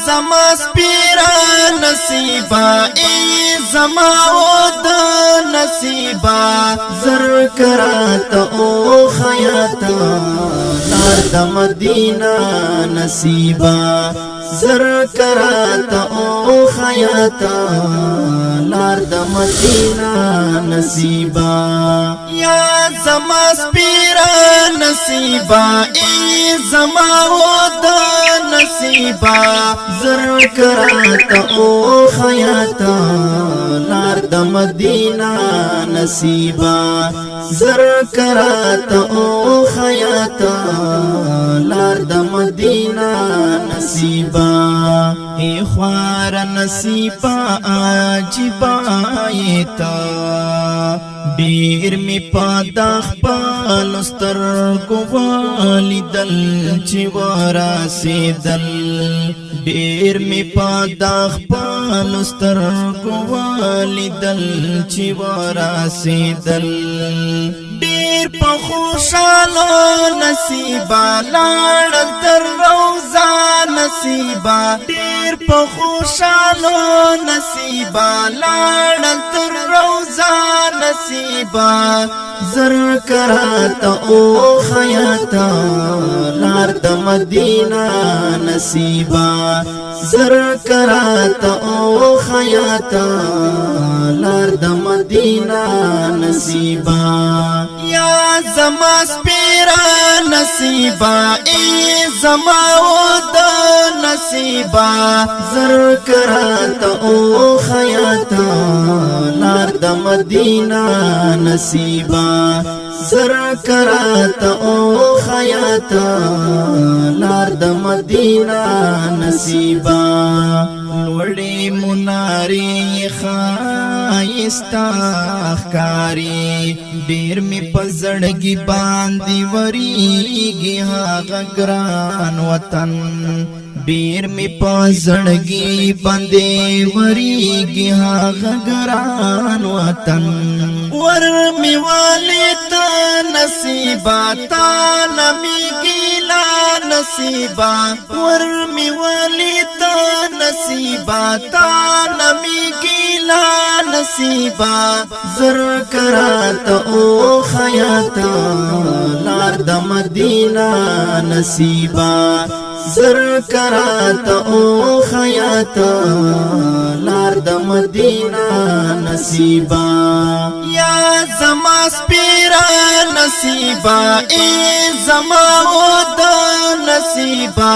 زما سپیرا نصیبا ای زما ود نصیبا زر کرات او خیاتا لار د مدینہ نصیبا زر کرات او خیاتا لار د مدینہ نصیبا یا زما سپیرا نصیبا ای زما ود نصیبا زر کرات او خیاتا لار د مدینہ نصیبا زر کرات او خیاتا لار د مدینہ نصیبا ای خوار نصیبا عجیبا ایتا ډیر می پادخ پالستر ګوالی دل چې وراسیدل ډیر می پادخ پالستر ګوالی دل چې وراسیدل ډیر په خوشاله نصیبا لاړ در روزا نصیبا ډیر په خوشاله نصیبا لاړ در روزا نصیبا زر کرات او خیاتا لار د مدینہ نصیبا زر کرات او خیاتا لار د مدینہ نصیبا یا زما سپیرا نصیبا ای زما ود نصیبا زر کرات او خیاتا لار د مدینہ نصیبا زر کرات او خیاتا لار د مدینہ نصیبا لوړې منارې خایستا ښکاري ډېر مې په زړګي باندې وریږي هغه ګران وطن ډېر مې په زړګي باندې وریږي هغه ګران وطن ور مې والتا نصیبا تا نمی ګیلا نصیبا ور مې والتا نصیبا تا نمی ګیلا نصیبا زر کرات او خیاتا لار د مدینہ نصیبا زر کرات او خیاتا لار د مدینہ نصیبا یا زما سپیرا نصیبا ای زما ود نصیبا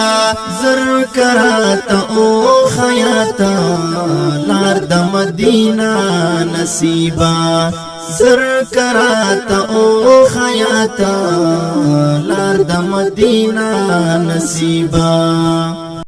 زر کرات او خیاتا لار د مدینہ نصیبا زر کرات او خیاتا لار د مدینہ نصیبا